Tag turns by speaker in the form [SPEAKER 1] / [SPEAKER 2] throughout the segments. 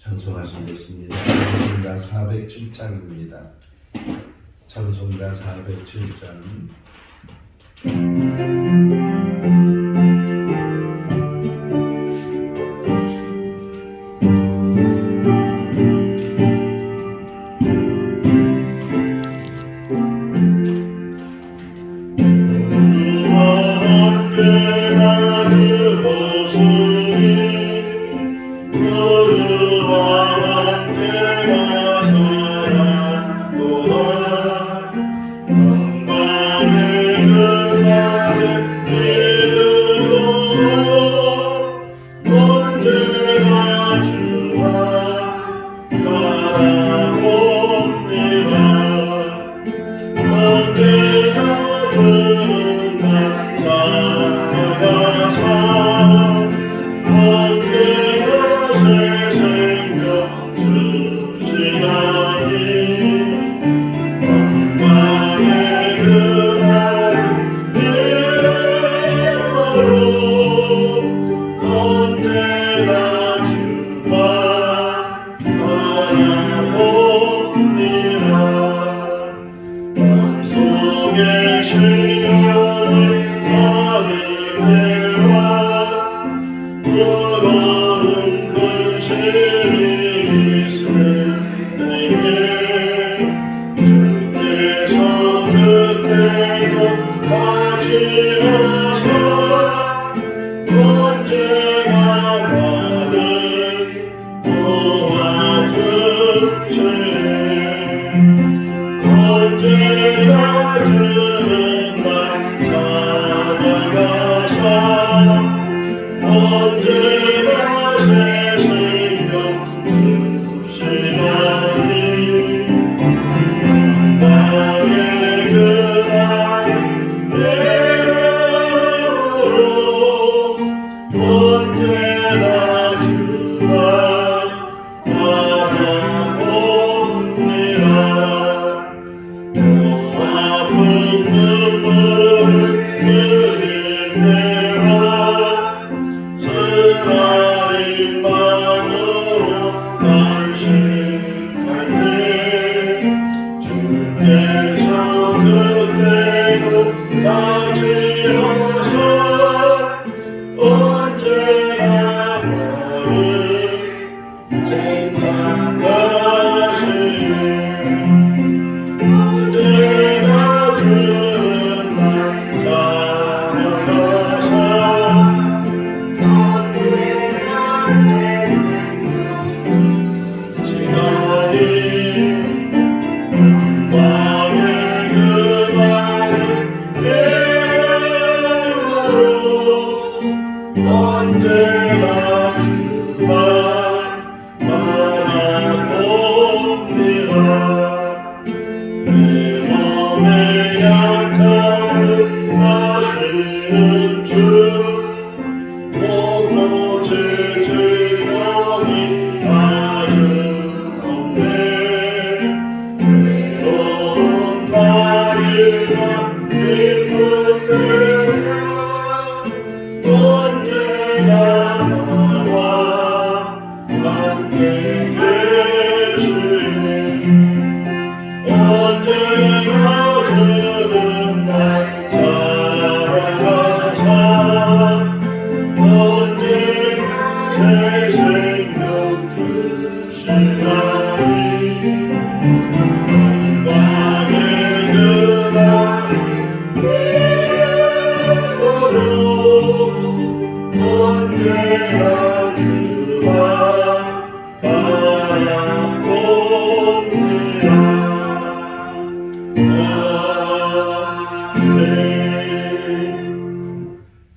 [SPEAKER 1] 찬송하시겠습니다. 찬송가 407장입니다. 찬송가 407장.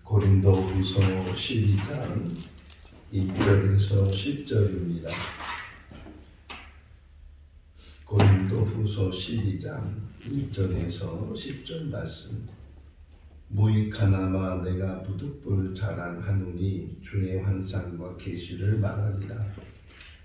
[SPEAKER 1] 고린도후서 12장 1절에서 10절입니다. 고린도후서 12장 1절에서 10절 말씀. 무익하나마 내가 부득불 자랑하노니 주의 환상과 계시를 말하리라.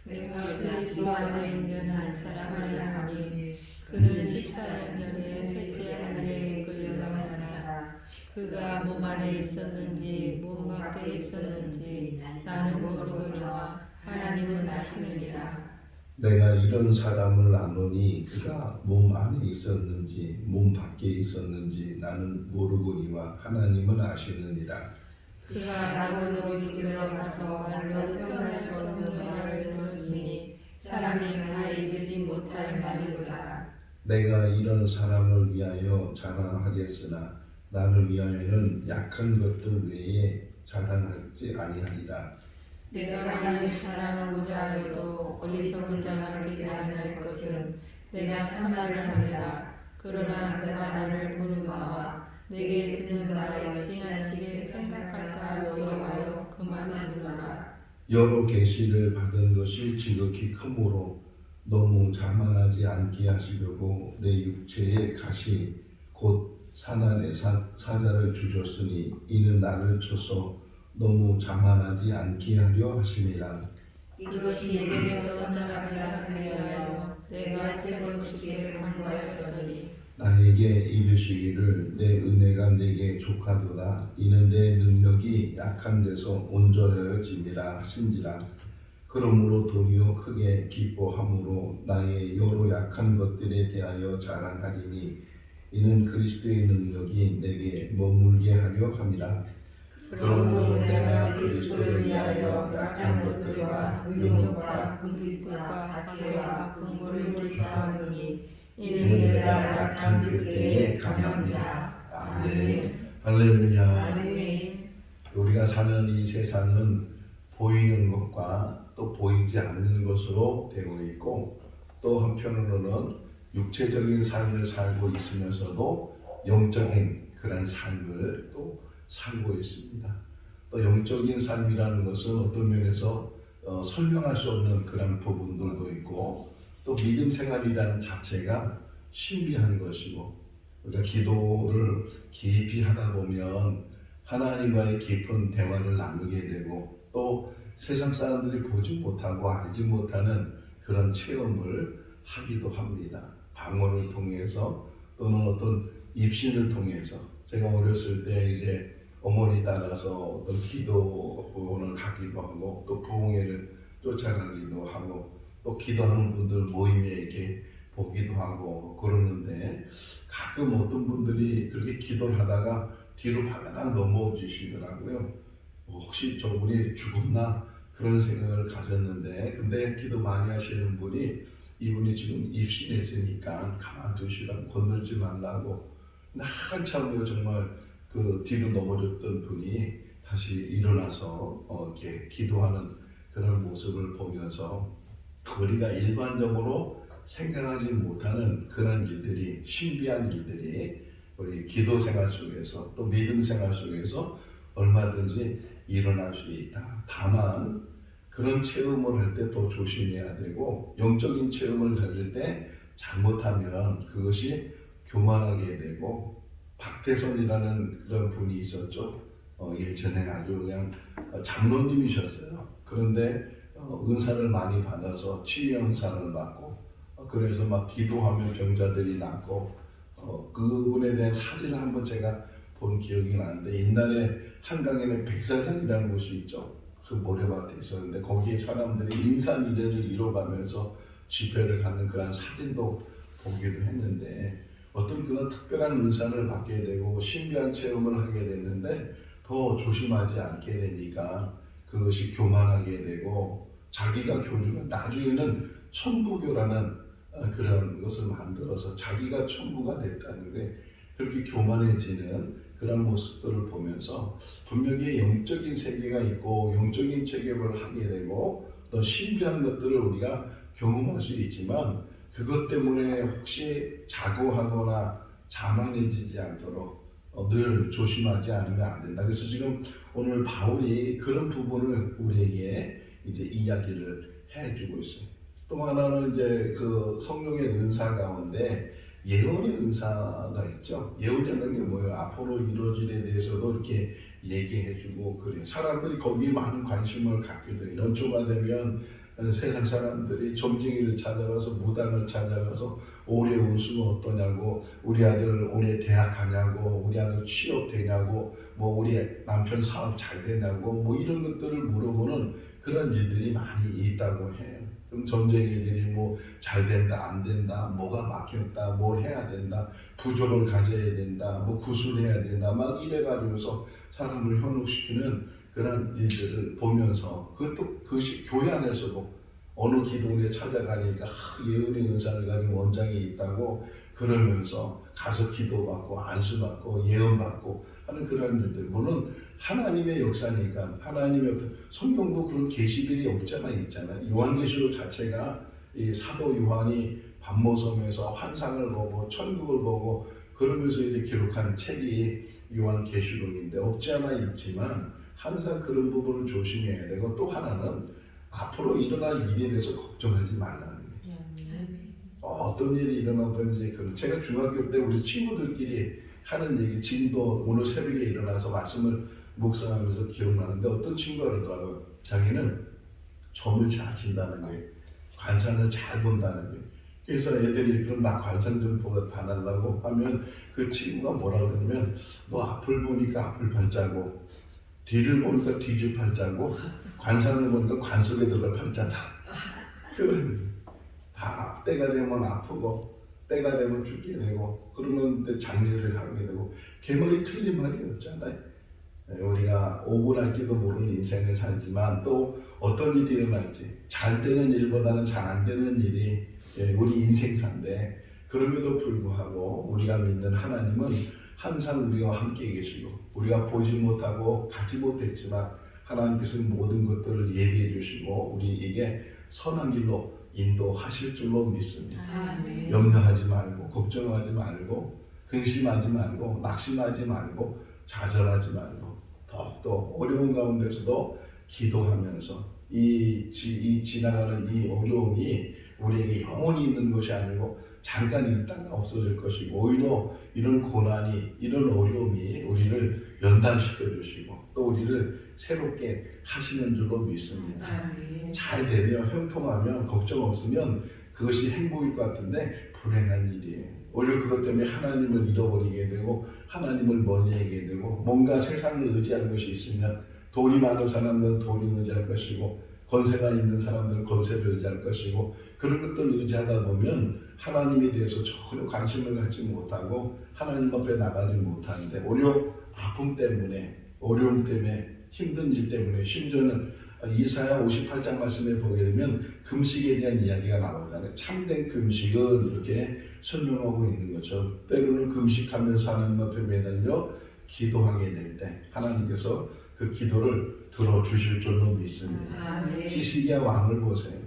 [SPEAKER 2] 내가 그리스도 안에 있는 한 사람을 향하니 그는 14년 전에 셋째 하늘에 끌려간 자라. 그가 몸 안에 있었는지 몸 밖에 있었는지 나는 모르거니와 하나님은 아시느니라.
[SPEAKER 1] 내가 이런 사람을 아노니 그가 몸 안에 있었는지 몸 밖에 있었는지 나는 모르거니와 하나님은 아시느니라.
[SPEAKER 2] 그가 낙원으로 이끌려가서 말로 표현할 수 없는 말을 들었으니 사람이 다 이르지 못할 말이로다.
[SPEAKER 1] 내가 이런 사람을 위하여 자랑하겠으나 나를 위하여는 약한 것들 외에 자랑하지 아니하리라.
[SPEAKER 2] 내가 만일 자랑하고자 하여도 어리석은 자가 되지 아니할 것은 내가 참말을 함이라. 그러나 내가 나를 보는 바와 내게 듣는 바에 지나치게 생각할까 두려워하여 그만두노라.
[SPEAKER 1] 여러 계시를 받은 것이 지극히 크므로 너무 자만하지 않게 하시려고 내 육체의 가시 곧 사단의 사자를 주셨으니 이는 나를 쳐서 너무 자만하지 않게 하려 하심이라.
[SPEAKER 2] 이것이 내게서 떠나가야 하여 내가 새로 주께 간구하였더니
[SPEAKER 1] 나에게 이르시기를 내 은혜가 내게 족하도다. 이는 내 능력이 약한 데서 온전하여짐이라 하신지라. 그러므로 도리어 크게 기뻐함으로 나의 여러 약한 것들에 대하여 자랑하리니 이는 그리스도의 능력이 내게 머물게 하려 함이라.
[SPEAKER 2] 그러므로 내가 그리스도를 위하여 약한 것들과 능력과 궁핍과 박해와 근고를 기뻐하노니 이는 내가 약한 그때에 감함이라. 아멘.
[SPEAKER 1] 할렐루야.
[SPEAKER 2] 아멘.
[SPEAKER 1] 우리가 사는 이 세상은 보이는 것과 또 보이지 않는 것으로 되어 있고 또 한편으로는 육체적인 삶을 살고 있으면서도 영적인 그런 삶을 또 살고 있습니다. 또 영적인 삶이라는 것은 어떤 면에서 설명할 수 없는 그런 부분들도 있고 또 믿음 생활이라는 자체가 신비한 것이고 우리가 기도를 깊이 하다 보면 하나님과의 깊은 대화를 나누게 되고 또 세상 사람들이 보지 못하고 알지 못하는 그런 체험을 하기도 합니다. 방언을 통해서 또는 어떤 입신을 통해서 제가 어렸을 때 이제 어머니 따라서 어떤 기도원을 가기도 하고 또 부흥회를 쫓아가기도 하고 또 기도하는 분들 모임에 이렇게 보기도 하고 그러는데 가끔 어떤 분들이 그렇게 기도를 하다가 뒤로 발라당 넘어지시더라고요. 혹시 저분이 죽었나 그런 생각을 가졌는데 근데 기도 많이 하시는 분이 이분이 지금 입신했으니까 가만두시라고 건들지 말라고 한참 후에 정말 그 뒤로 넘어졌던 분이 다시 일어나서 이렇게 기도하는 그런 모습을 보면서 우리가 일반적으로 생각하지 못하는 그런 일들이 신비한 일들이 우리 기도 생활 속에서 또 믿음 생활 속에서 얼마든지 일어날 수 있다. 다만 그런 체험을 할 때 더 조심해야 되고 영적인 체험을 가질 때 잘못하면 그것이 교만하게 되고 박태선이라는 그런 분이 있었죠. 예전에 아주 그냥 장로님이셨어요. 그런데 은사를 많이 받아서 치유 은사를 받고 그래서 막 기도하면 병자들이 낫고 그분에 대한 사진을 한번 제가 본 기억이 나는데 옛날에 한강에는 백사장이라는 곳이 있죠. 그 모래밭에 있었는데 거기에 사람들이 인산이례를 이뤄가면서 집회를 갖는 그런 사진도 보기도 했는데 어떤 그런 특별한 은사를 받게 되고 신비한 체험을 하게 됐는데 더 조심하지 않게 되니까 그것이 교만하게 되고 자기가 교주가 나중에는 천부교라는 그런 것을 만들어서 자기가 천부가 됐다는 게 그렇게 교만해지는 그런 모습들을 보면서 분명히 영적인 세계가 있고 영적인 체험을 하게 되고 또 신비한 것들을 우리가 경험할 수 있지만 그것 때문에 혹시 자고하거나 자만해지지 않도록 늘 조심하지 않으면 안 된다. 그래서 지금 오늘 바울이 그런 부분을 우리에게 이제 이야기를 해주고 있어요. 또 하나는 이제 그 성령의 은사 가운데 예언의 은사가 있죠. 예언이라는 게 뭐예요? 앞으로 이루어질 일에 대해서도 이렇게 얘기해주고 그래요. 사람들이 거기에 많은 관심을 갖게 돼요. 연초가 되면 세상 사람들이 점쟁이를 찾아가서 무당을 찾아가서 올해 운수는 어떠냐고 우리 아들 올해 대학 가냐고 우리 아들 취업 되냐고 뭐 우리 남편 사업 잘 되냐고 뭐 이런 것들을 물어보는 그런 일들이 많이 있다고 해요. 그럼 전쟁이들이 뭐 잘 된다 안 된다 뭐가 막혔다 뭘 해야 된다 부족을 가져야 된다 뭐 구술해야 된다 막 이래가지고서 사람을 현혹시키는 그런 일들을 보면서 그것이 교회 안에서도 어느 기도원에 찾아가니까 예언의 은사를 가진 원장이 있다고 그러면서 가서 기도받고 안수받고 예언받고 하는 그런 일들 물론 하나님의 역사니까 하나님의 어떤 성경도 그런 계시들이 없잖아 있잖아요. 요한계시록 자체가 이 사도 요한이 밤모섬에서 환상을 보고 천국을 보고 그러면서 이제 기록한 책이 요한계시록인데 없지 않아 있지만 항상 그런 부분을 조심해야 되고 또 하나는 앞으로 일어날 일에 대해서 걱정하지 말라는 거예요. 어떤 일이 일어나든지 제가 중학교 때 우리 친구들끼리 하는 얘기 지금도 오늘 새벽에 일어나서 말씀을 묵상하면서 기억나는데 어떤 친구가 그러더라고요. 자기는 점을 잘 친다는 거예요. 관상을 잘 본다는 거예요. 그래서 애들이 그럼 나 관상 좀 봐달라고 하면 그 친구가 뭐라 그러냐면 너 앞을 보니까 앞을 팔자고 뒤를 보니까 뒤줄 팔자고 관상을 보니까 관 속에 들어갈 팔자다. 그런 다 때가 되면 아프고 때가 되면 죽게 되고 그러면 장례를 하게 되고 개머리 틀린 말이 없잖아요. 우리가 5분 할지도 모르는 인생을 살지만 또 어떤 일이 일어날지 잘 되는 일보다는 잘 안 되는 일이 우리 인생사인데 그럼에도 불구하고 우리가 믿는 하나님은 항상 우리와 함께 계시고 우리가 보지 못하고 가지 못했지만 하나님께서 모든 것들을 예비해 주시고 우리에게 선한 길로 인도하실 줄로 믿습니다.
[SPEAKER 2] 아멘.
[SPEAKER 1] 염려하지 말고 걱정하지 말고 근심하지 말고 낙심하지 말고 좌절하지 말고 더욱더 어려운 가운데서도 기도하면서 이 지나가는 이 어려움이 우리에게 영원히 있는 것이 아니고 잠깐 있다가 없어질 것이고 오히려 이런 고난이 이런 어려움이 우리를 연단시켜 주시고 또 우리를 새롭게 하시는 줄로 믿습니다. 잘 되면 형통하면 걱정 없으면 그것이 행복일 것 같은데 불행한 일이에요. 오히려 그것 때문에 하나님을 잃어버리게 되고 하나님을 멀리하게 되고 뭔가 세상을 의지하는 것이 있으면 돈이 많은 사람들은 돈을 의지할 것이고 권세가 있는 사람들은 권세를 의지할 것이고 그런 것들을 의지하다 보면 하나님에 대해서 전혀 관심을 갖지 못하고 하나님 앞에 나가지 못하는데 오히려 아픔 때문에 어려움 때문에 힘든 일 때문에 심지어는 이사야 58장 말씀에 보게 되면 금식에 대한 이야기가 나오잖아요. 참된 금식은 이렇게 설명하고 있는 거죠. 때로는 금식하면서 하나님 앞에 매달려 기도하게 될 때 하나님께서 그 기도를 들어주실 줄로 믿습니다. 히스기야 왕을 보세요.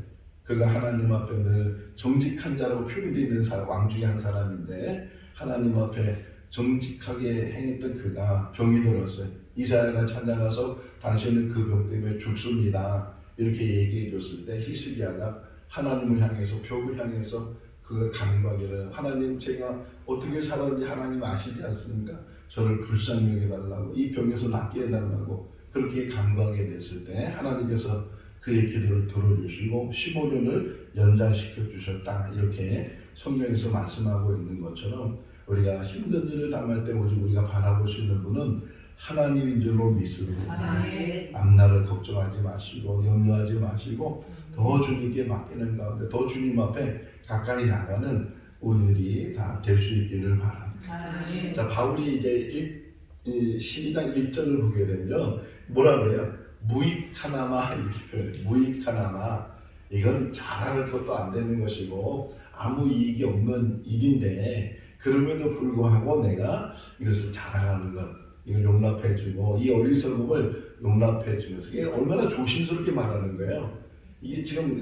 [SPEAKER 1] 그가 하나님 앞에 늘 정직한 자라고 표현되어 있는 사람, 왕 중에 한 사람인데 하나님 앞에 정직하게 행했던 그가 병이 들었어요. 이사야가 찾아가서 당신은 그 병 때문에 죽습니다. 이렇게 얘기해 줬을 때 히스기야가 하나님을 향해서 벽을 향해서 그가 간구하기를 하나님 제가 어떻게 살았는지 하나님 아시지 않습니까? 저를 불쌍히 여겨달라고 이 병에서 낫게 해달라고 그렇게 간구하게 됐을 때 하나님께서 그의 기도를 들어주시고 15년을 연장시켜 주셨다 이렇게 성경에서 말씀하고 있는 것처럼 우리가 힘든 일을 당할 때 오직 우리가 바라볼 수 있는 분은 하나님인 줄로 믿습니다. 앞날을 걱정하지 마시고 염려하지 마시고 더 주님께 맡기는 가운데 더 주님 앞에 가까이 나가는 우리들이 다 될 수 있기를 바랍니다. 자, 바울이 이제 12장 1절을 보게 되면 뭐라 그래요? 무익하나마 이렇게 표현해요. 무익하나마 이건 자랑할 것도 안 되는 것이고 아무 이익이 없는 일인데 그럼에도 불구하고 내가 이것을 자랑하는 것 이걸 용납해주고 이 어리석음을 용납해주면서 이게 얼마나 조심스럽게 말하는 거예요. 이게 지금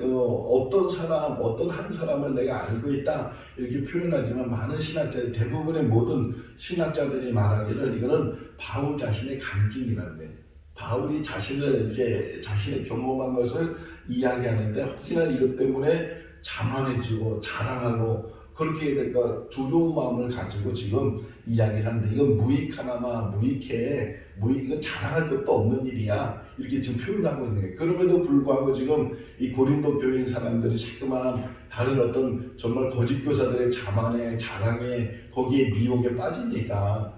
[SPEAKER 1] 어떤 사람, 어떤 한 사람을 내가 알고 있다 이렇게 표현하지만 많은 신학자들 대부분의 모든 신학자들이 말하기를 이거는 바울 자신의 간증이라는 거예요. 바울이 자신을 이제 자신의 경험한 것을 이야기하는데 혹시나 이것 때문에 자만해지고 자랑하고 그렇게 해야 될까 두려운 마음을 가지고 지금 이야기를 하는데 이건 무익하나마 무익해 이건 자랑할 것도 없는 일이야 이렇게 지금 표현하고 있는 거예요. 그럼에도 불구하고 지금 이 고린도 교회인 사람들이 자꾸만 다른 어떤 정말 거짓 교사들의 자만에 자랑에 거기에 미혹에 빠지니까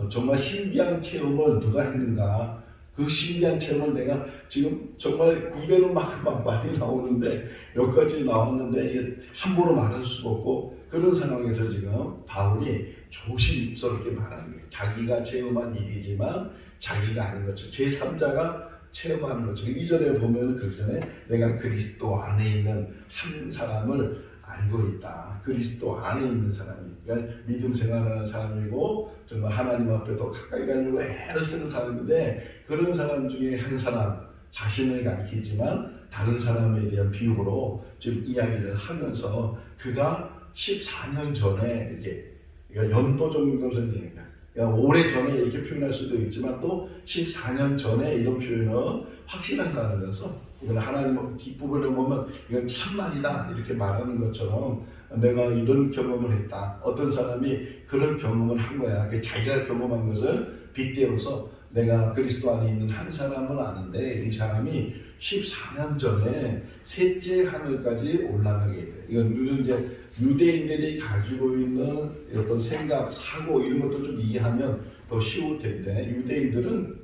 [SPEAKER 1] 정말 신비한 체험을 누가 했는가 그 신비한 체험을 내가 지금 정말 입에는 막 많이 나오는데 여기까지 나왔는데 이게 함부로 말할 수가 없고 그런 상황에서 지금 바울이 조심스럽게 말하는 거예요. 자기가 체험한 일이지만 자기가 아닌 것처럼 제3자가 체험하는 것처럼 2절에 보면 그러잖아요. 내가 그리스도 안에 있는 한 사람을 알고 있다. 그리스도 안에 있는 사람이, 그러니까 믿음 생활하는 사람이고 정말 하나님 앞에서 가까이 가려고 애를 쓰는 사람인데 그런 사람 중에 한 사람 자신을 가리키지만 다른 사람에 대한 비유로 지금 이야기를 하면서 그가 14년 전에 이렇게 그러니까 연도 정도는 얘기니까 그러니까 오래 전에 이렇게 표현할 수도 있지만 또 14년 전에 이런 표현은 확실하다는 것은 이건 하나님 기쁨을 보면 이건 참말이다 이렇게 말하는 것처럼 내가 이런 경험을 했다. 어떤 사람이 그런 경험을 한 거야. 자기가 경험한 것을 빗대어서 내가 그리스도 안에 있는 한 사람을 아는데 이 사람이 14년 전에 셋째 하늘까지 올라가게 돼. 이건 이제 유대인들이 가지고 있는 어떤 생각, 사고 이런 것도 좀 이해하면 더 쉬울 텐데 유대인들은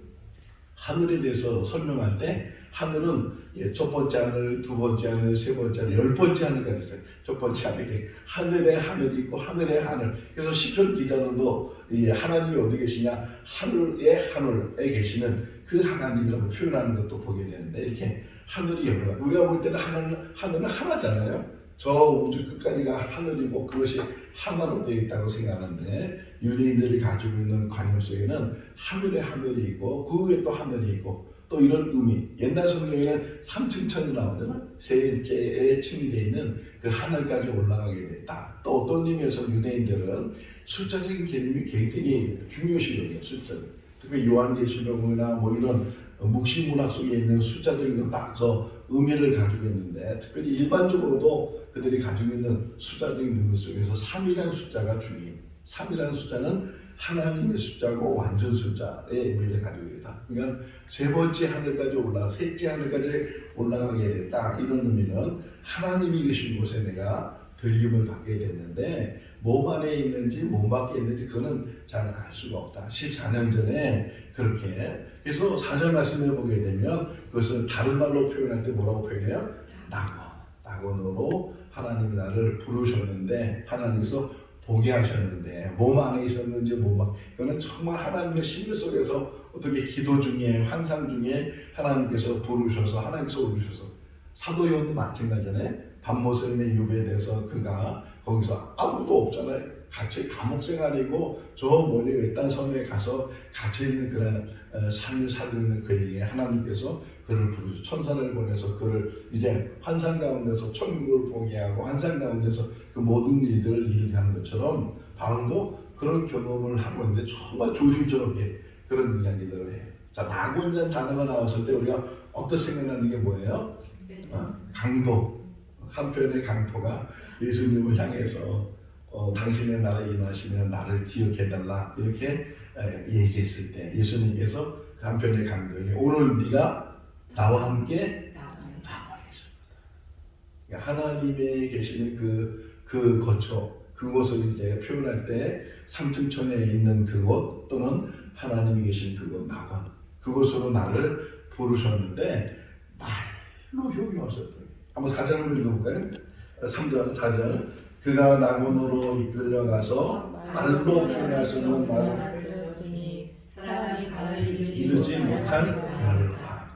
[SPEAKER 1] 하늘에 대해서 설명할 때 하늘은 첫 번째 하늘, 두 번째 하늘, 세 번째 하늘, 10번째 하늘까지 있어요. 첫 번째 하늘이 하늘에 하늘이 있고 하늘에 하늘. 그래서 시편 기자들도 하나님이 어디 계시냐 하늘의 하늘에 계시는 그 하나님이라고 표현하는 것도 보게 되는데 이렇게 하늘이 여러 가지. 우리가 볼 때는 하늘은 하나잖아요. 저 우주 끝까지가 하늘이고 그것이 하나로 되어 있다고 생각하는데 유대인들이 가지고 있는 관념 속에는 하늘에 하늘이 있고 그 위에 또 하늘이 있고 또 이런 의미. 옛날 성경에는 3층 천이 나오잖아. 셋째에 층이 되어 있는 그 하늘까지 올라가게 됐다. 또 어떤 의미에서 유대인들은 숫자적인 개념이 굉장히 중요시거든요. 숫자. 특히 요한계시록이나 뭐 이런 묵시문학 속에 있는 숫자적인 것 따서 의미를 가지고 있는데 특별히 일반적으로도 그들이 가지고 있는 숫자적인 의미 속에서 3이라는 숫자가 중요해요. 3이라는 숫자는 하나님의 숫자고 완전 숫자의 의미를 가지고 있다. 그러니까 세 번째 하늘까지 올라가 셋째 하늘까지 올라가게 됐다. 이런 의미는 하나님이 계신 곳에 내가 들림을 받게 됐는데 몸 안에 있는지 몸 밖에 있는지 그거는 잘 알 수가 없다. 14년 전에 그렇게 그래서 4절 말씀을 보게 되면 그것은 다른 말로 표현할 때 뭐라고 표현해요? 낙원으로 하나님이 나를 부르셨는데 하나님께서 보게 하셨는데 몸 안에 있었는지 몸 밖 그거는 정말 하나님의 심리 속에서 어떻게 기도 중에 환상 중에 하나님께서 부르셔서 하나님께서 오르셔서 사도 요한도 마찬가지잖아요. 밤모섬에 유배돼서 그가 거기서 아무도 없잖아요. 같이 감옥 생활이고 저 멀리 외딴 섬에 가서 갇혀 있는 그런 삶을 살고 있는 그에게 하나님께서 그를 부르셔 천사를 보내서 그를 이제 환상 가운데서 천국을 보게 하고 환상 가운데서 그 모든 일들을 이루게 하는 것처럼 바울도 그런 경험을 하고 있는데 정말 조심스럽게 그런 이야기들을 해요. 자, 낙원이라는 단어가 나왔을 때 우리가 어떻게 생각하는 게 뭐예요? 강도. 한편의 강도가 예수님을 향해서 당신의 나라에 임하시면 나를 기억해달라 이렇게 얘기했을 때 예수님께서 그 한편의 강도에게 오늘 네가 나와 함께 나와 있습니다. 그러니까 하나님의 계시는 그 거처 그곳을 이제 표현할 때 삼층천에 있는 그곳 또는 하나님이 계신 그곳 낙원 그곳으로 나를 부르셨는데 말로 효용하셨더니 한번 4절을 읽어볼까요? 3절 4절 그가 낙원으로 이끌려가서 말로 표현할 수 없는 말을 이루지 못할 말을 하.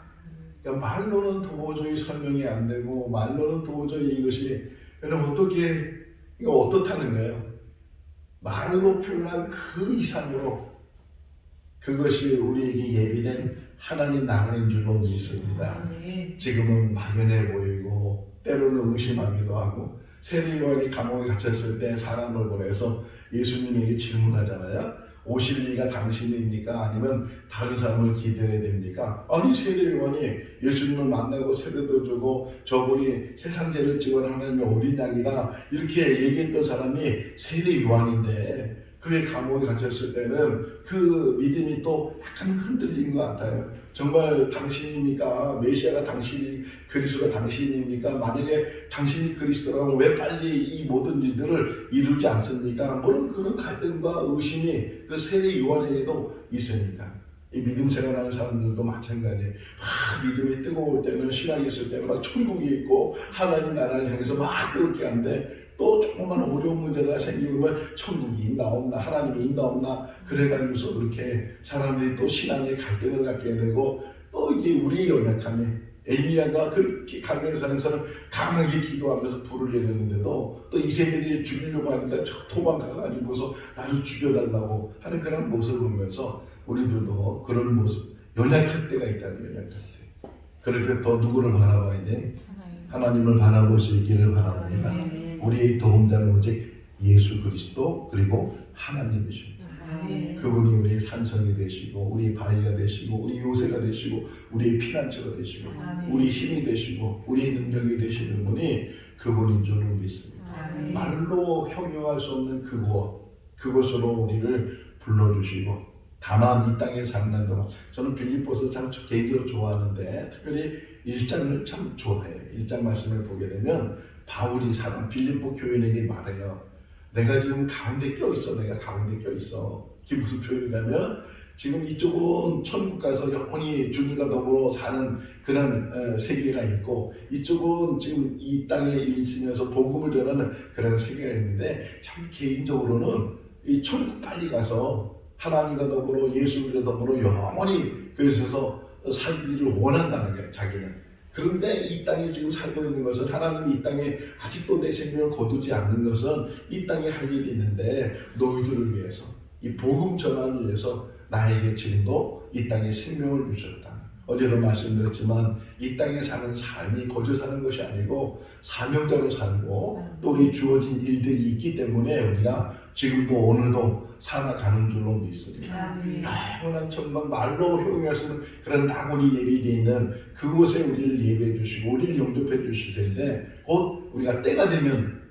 [SPEAKER 1] 그러니까 말로는 도저히 설명이 안 되고 말로는 도저히 이것이 어떻게 이거 어떻다는 거예요? 말로 표현한 그 이상으로 그것이 우리에게 예비된 하나님 나라인 줄로 믿습니다. 지금은 막연해 보이고 때로는 의심하기도 하고 세례 요한이 감옥에 갇혔을 때 사람을 보내서 예수님에게 질문하잖아요. 오실 리가 당신입니까? 아니면 다른 사람을 기다려야 됩니까? 아니 세례 요한이 예수님을 만나고 세례도 주고 저분이 세상 죄를 지고 하나님의 어린 양이다 이렇게 얘기했던 사람이 세례 요한인데 그의 감옥에 갇혔을 때는 그 믿음이 또 약간 흔들린 것 같아요. 정말 당신입니까? 메시아가 당신이 그리스도가 당신입니까? 만약에 당신이 그리스도라면 왜 빨리 이 모든 일들을 이루지 않습니까? 물론 그런 갈등과 의심이 그 세례 요한에게도 있으니까. 이 믿음 생활하는 사람들도 마찬가지예요. 믿음이 뜨거울 때는, 신앙이 있을 때는 막 천국이 있고 하나님 나라를 향해서 막 뜨겁게 하는데, 또 조금만 어려운 문제가 생기면 천국이 있나 없나, 하나님이 있나 없나, 그래가지고서 그렇게 사람들이 또 신앙의 갈등을 갖게 되고, 또 이게 우리의 연약함에, 엘리야가 그렇게 갈멜 산에서는 강하게 기도하면서 불을 내렸는데도 또 이세벨이 죽이려고 하니까 도망가가지고서 나를 죽여달라고 하는 그런 모습을 보면서 우리들도 그런 모습, 연약할 때가 있다는, 연약할 때. 그럴 때 더 누구를 바라봐야 돼? 하나님을 바라볼 수 있기를 바랍니다. 우리의 도움자는 오직 예수 그리스도, 그리고 하나님이십니다. 그분이 우리의 산성이 되시고, 우리의 바위가 되시고, 우리 요새가 되시고, 우리의 피난처가 되시고, 우리 힘이 되시고, 우리의 능력이 되시는 분이 그분인 줄 믿습니다. 말로 형용할 수 없는 그곳으로 우리를 불러주시고, 다만 이 땅에 사는 동안, 저는 빌립보서 참 개인적으로 좋아하는데 특별히 1장을 참 좋아해요. 1장 말씀을 보게 되면 바울이 사람 빌립보 교인에게 말해요. 내가 지금 가운데 껴있어. 내가 가운데 껴있어. 그게 무슨 표현이냐면, 지금 이쪽은 천국 가서 영원히 주님과 더불어 사는 그런 세계가 있고, 이쪽은 지금 이 땅에 있으면서 복음을 전하는 그런 세계가 있는데, 참 개인적으로는 이 천국 빨리 가서 하나님과 더불어 예수님과 더불어 영원히 그래서 살기를 원한다는 거예요, 자기는. 그런데 이 땅에 지금 살고 있는 것은, 하나님이 이 땅에 아직도 내 생명을 거두지 않는 것은 이 땅에 할 일이 있는데, 너희들을 위해서, 이 복음 전환을 위해서 나에게 지금도 이 땅에 생명을 주셨다. 어제도 말씀드렸지만 이 땅에 사는 삶이 거저 사는 것이 아니고 사명자로 살고, 또 우리 주어진 일들이 있기 때문에 우리가 지금도 오늘도 살아가는 줄로 믿습니다. 영원한 천국, 말로 형용할 수 없는 그런 낙원이 예비되어 있는 그곳에 우리를 예배해 주시고 우리를 영접해 주실 텐데, 곧 우리가 때가 되면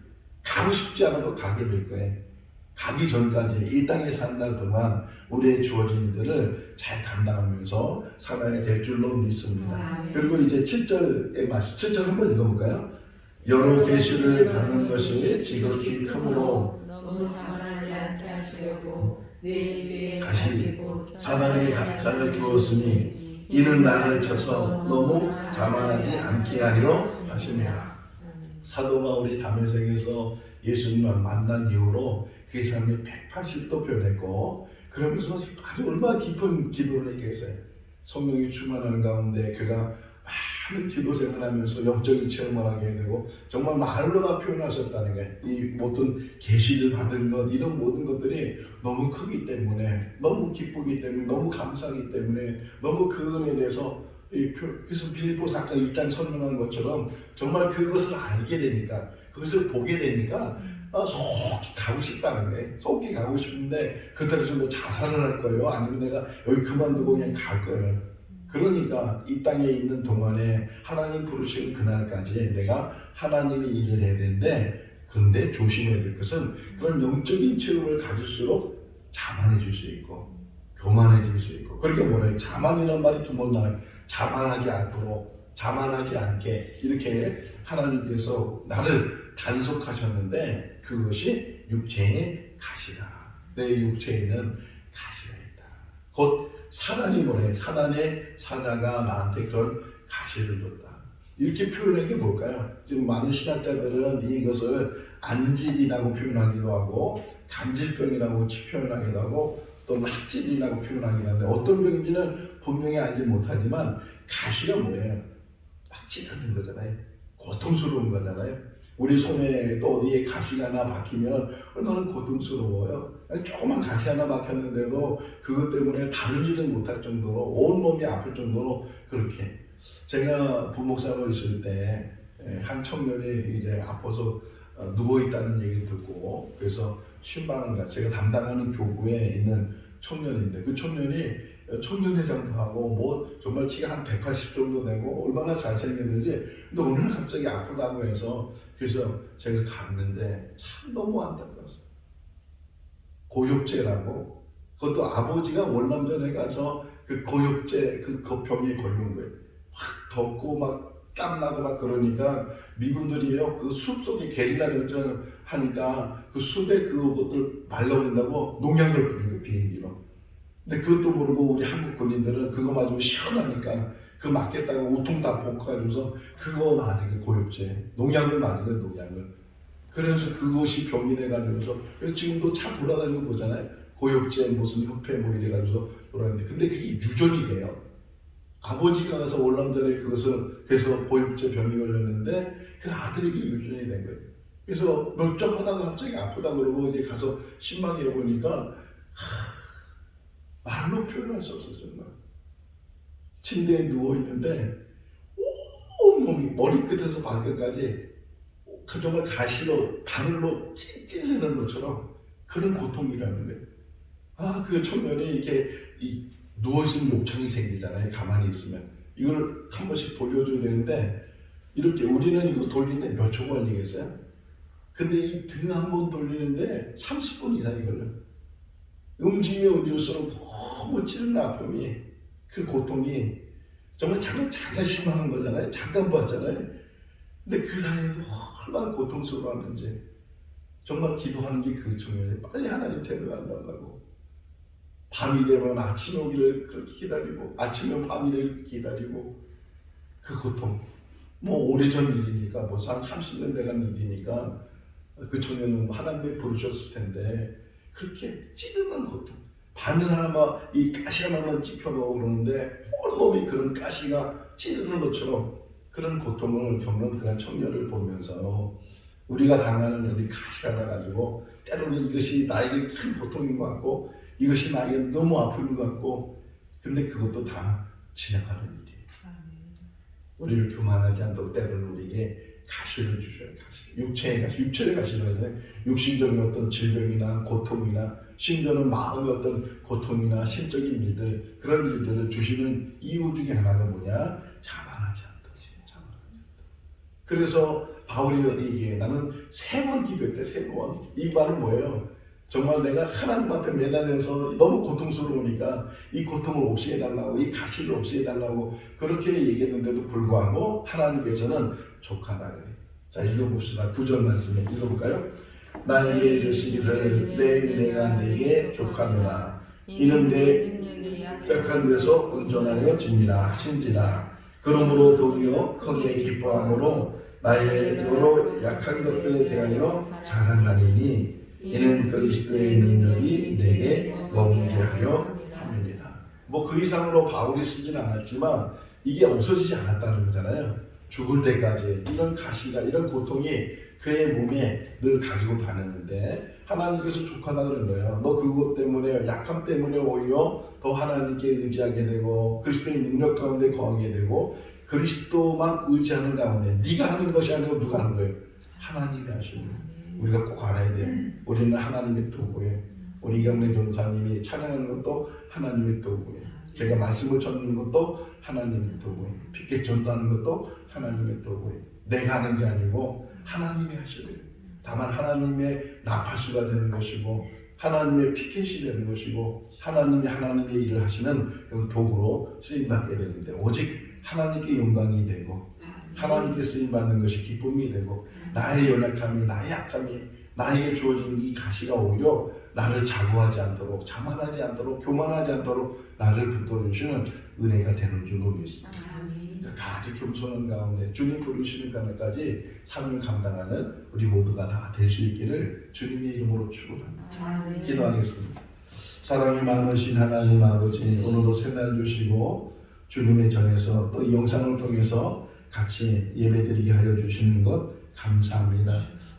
[SPEAKER 1] 가고 싶지 않아도 가게 될 거예요. 가기 전까지 이 땅에 사는 날 동안 우리의 주어진 일들을 잘 감당하면서 살아야 될 줄로 믿습니다. 그리고 이제 7절의 말씀, 7절 한번 읽어볼까요? 여러 계시를 받는 것이 지극히 크므로
[SPEAKER 2] 너무 자만하지 않게 하시려고 내 주에
[SPEAKER 1] 가시고 사단의 가차를 주었으니 이는 나를 쳐서 너무 자만하지 않게 하리로 하시니라. 사도 바울이 다메섹에서 예수님을 만난 이후로 그 사람이 180도 변했고, 그러면서 아주 얼마나 깊은 기도를 했겠어요. 성령이 충만하는 가운데 그가 많은 기도 생활하면서 영적인 체험을 하게 되고, 정말 말로 다 표현하셨다는 게, 이 모든 계시를 받은 것, 이런 모든 것들이 너무 크기 때문에, 너무 기쁘기 때문에, 너무 감사하기 때문에, 너무 그 은혜에 대해서 그래서 빌립보서 아까 1장 설명한 것처럼 정말 그것을 알게 되니까, 그것을 보게 되니까 속히 가고 싶다는 거예요. 속히 가고 싶은데 그렇다고 뭐 자살을 할 거예요? 아니면 내가 여기 그만두고 그냥 갈 거예요? 그러니까 이 땅에 있는 동안에 하나님 부르시는 그날까지 내가 하나님의 일을 해야 되는데, 그런데 조심해야 될 것은 그런 영적인 체험을 가질수록 자만해질 수 있고 교만해질 수 있고, 그러니까 뭐라 해요? 자만이라는 말이 두 번 나와요. 자만하지 않도록, 자만하지 않게, 이렇게 하나님께서 나를 단속하셨는데 그것이 육체의 가시다. 내 육체에는 가시가 있다. 곧 사단이 뭐래? 사단의 사자가 나한테 그런 가시를 줬다. 이렇게 표현한 게 뭘까요? 지금 많은 신학자들은 이것을 안질이라고 표현하기도 하고, 간질병이라고 표현하기도 하고, 또는 학질이라고 표현하기도 하는데, 어떤 병인지는 분명히 알지 못하지만 가시가 뭐예요? 막 찢어진 거잖아요. 고통스러운 거잖아요. 우리 손에 또 어디에 가시가 하나 박히면 얼마나 고통스러워요. 조그만 가시 하나 박혔는데도 그것 때문에 다른 일을 못할 정도로, 온몸이 아플 정도로 그렇게. 제가 부목사로 있을 때 한 청년이 이제 아파서 누워있다는 얘기를 듣고, 그래서 신방을 가, 제가 담당하는 교구에 있는 청년인데, 그 청년이 청년회장도 하고 뭐 정말 키가 한 180 정도 되고 얼마나 잘생겼는지, 근데 오늘 갑자기 아프다고 해서, 그래서 제가 갔는데 참 너무 안타까웠어요. 고엽제라고, 그것도 아버지가 월남전에 가서 그 고엽제 그 병에 걸린 거예요. 확 덥고 막 땀나고 막 그러니까 미군들이요, 그 숲 속에 게릴라 전쟁을 하니까 그 숲에 그것들 말려버린다고 농약을 뿌린 거예요, 비행기로. 근데 그것도 모르고 우리 한국 군인들은 그거 맞으면 시원하니까 그 맞겠다고 우통 다 벗고가지고서 그거 맞은 게 고엽제, 농약을 맞은 게 농약을. 그래서 그것이 병이 돼가지고서 그래서 지금도 차 돌아다니고 보잖아요. 고엽제 무슨 협회 뭐 이래가지고서 돌아다니는데 근데 그게 유전이 돼요. 아버지가 가서 월남전에 그것을 그래서 고엽제 병이 걸렸는데 그 아들에게 유전이 된 거예요. 그래서 멀쩡하다가 갑자기 아프다 그러고 이제 가서 신방에 보니까 말로 표현할 수 없어 정말. 침대에 누워 있는데 온몸이 머리끝에서 발끝까지 정말 가시로 바늘로 찔리는 것처럼 그런 고통이라는 거예요. 그 청년이 이렇게 누워있으면 욕창이 생기잖아요. 가만히 있으면 이걸 한 번씩 돌려줘야 되는데 이렇게 우리는 이거 돌리는데 몇 초 걸리겠어요? 근데 이 등 한 번 돌리는데 30분 이상이 걸려요. 움직이면 움직일수록 너무 찌르는 아픔이 그 고통이 정말 자기가 심한 거잖아요. 잠깐 봤잖아요. 근데 그 사이에도 얼마나 고통스러웠는지 정말 기도하는 게 그 청년이 빨리 하나님 데려간다고. 밤이 되면 아침 오기를 그렇게 기다리고 아침이면 밤이 되길 기다리고 그 고통 뭐 오래전 일이니까 벌써 한 30년 돼간 일이니까 그 청년은 하나님이 부르셨을 텐데 그렇게 찌르는 고통 바늘 하나만 이 가시 하나만 찍혀도 그러는데 온몸이 그런 가시가 찌르는 것처럼 그런 고통을 겪는 그런 청년을 보면서 우리가 당하는 이 가시 하나 가지고 때로는 이것이 나에게 큰 고통인 것 같고 이것이 나에게 너무 아픈 것 같고 근데 그것도 다 지나가는 일이에요. 우리를 교만하지 않도록 때로는 우리에게 가시를 주셔요. 가시. 육체의 가시, 육체의 가시라고 하잖아요. 육신적인 어떤 질병이나 고통이나 심지어는 마음의 어떤 고통이나 심적인 일들 그런 일들을 주시는 이유 중에 하나가 뭐냐? 자만하지 않다. 자만하지 않다. 그래서 바울이 얘기해. 나는 3번 기도했대. 3번. 이 말은 뭐예요? 정말 내가 하나님 앞에 매달려서 너무 고통스러우니까 이 고통을 없이 해달라고 이 가시를 없이 해달라고 그렇게 얘기했는데도 불구하고 하나님께서는 족하다 그래. 자 읽어봅시다. 9절 말씀을 읽어볼까요? 나에게 이르시기를 내 은혜가 내게 족하노라. 이는 내 약한 데서 온전하여 짐이라 하신지라. 그러므로 도리어 크게 기뻐함으로 나의 여러 약한 것들에 대하여 자랑하리니 이는 그리스도의 능력이 내게 머물게 하려 함이니라. 뭐 그 이상으로 바울이 쓰지는 않았지만 이게 없어지지 않았다는 거잖아요. 죽을 때까지 이런 가시가 이런 고통이 그의 몸에 늘 가지고 다녔는데 하나님께서 족하다 그런 거예요. 너 그것 때문에 약함 때문에 오히려 더 하나님께 의지하게 되고 그리스도의 능력 가운데 거하게 되고 그리스도만 의지하는 가운데 네가 하는 것이 아니고 누가 하는 거예요? 하나님이 하시는 거예요. 우리가 꼭 알아야 돼. 우리는 하나님의 도구예요. 우리 이강래 전사님이 찬양하는 것도 하나님의 도구예요. 제가 말씀을 전하는 것도 하나님의 도구예요. 피켓 전도하는 것도 하나님의 도구예요. 내가 하는 게 아니고 하나님이 하셔야 돼요. 다만 하나님의 나팔수가 되는 것이고 하나님의 피켓이 되는 것이고 하나님이 하나님의 일을 하시는 도구로 쓰임받게 되는데 오직 하나님께 영광이 되고 하나님께 쓰임받는 것이 기쁨이 되고 나의 연약함이 나의 약함이 나에게 주어진 이 가시가 오히려 나를 자고하지 않도록 자만하지 않도록 교만하지 않도록 나를 붙들어주시는 은혜가 되는 줄로 믿습니다. 그러니까 아주 겸손한 가운데 주님 부르시는 가운데까지 삶을 감당하는 우리 모두가 다 될 수 있기를 주님의 이름으로 축원합니다. 기도하겠습니다. 사랑이 많으신 하나님 아버지 오늘도 새날 주시고 주님의 전에서 또 이 영상을 통해서 같이 예배드리게 하여 주시는 것 감사합니다.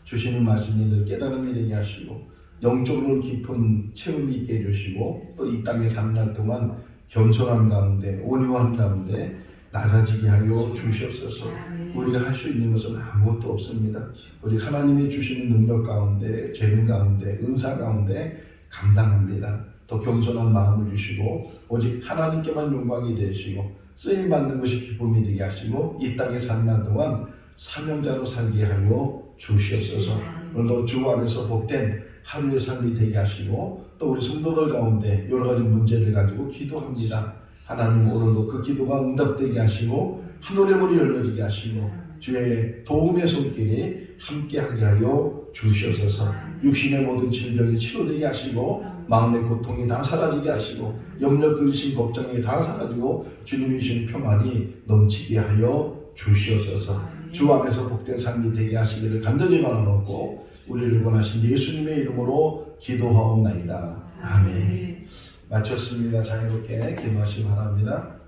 [SPEAKER 1] 주시는 말씀이 늘 깨달음이 되게 하시고 영적으로 깊은 체험이 있게 해주시고 또 이 땅에 사는 날 동안 겸손한 가운데 온유한 가운데 낮아지게 하여 주시옵소서. 우리가 할 수 있는 것은 아무것도 없습니다. 우리 하나님이 주시는 능력 가운데 재능 가운데 은사 가운데 감당합니다. 더 겸손한 마음을 주시고 오직 하나님께만 영광이 되시고 쓰임받는 것이 기쁨이 되게 하시고 이 땅에 사는 날 동안 사명자로 살게 하여 주시옵소서. 오늘도 주 안에서 복된 하루의 삶이 되게 하시고 또 우리 성도들 가운데 여러 가지 문제를 가지고 기도합니다. 하나님 오늘도 그 기도가 응답되게 하시고 하늘의 문이 열려지게 하시고 주의 도움의 손길이 함께하게 하여 주시옵소서. 육신의 모든 질병이 치료되게 하시고 마음의 고통이 다 사라지게 하시고 염려 근심 걱정이 다 사라지고 주님이 주신 평안이 넘치게 하여 주시옵소서. 주 안에서 복된 삶이 되게 하시기를 간절히 바라옵고 우리를 원하신 예수님의 이름으로 기도하옵나이다. 아멘. 마쳤습니다. 자유롭게 기도하시기 바랍니다.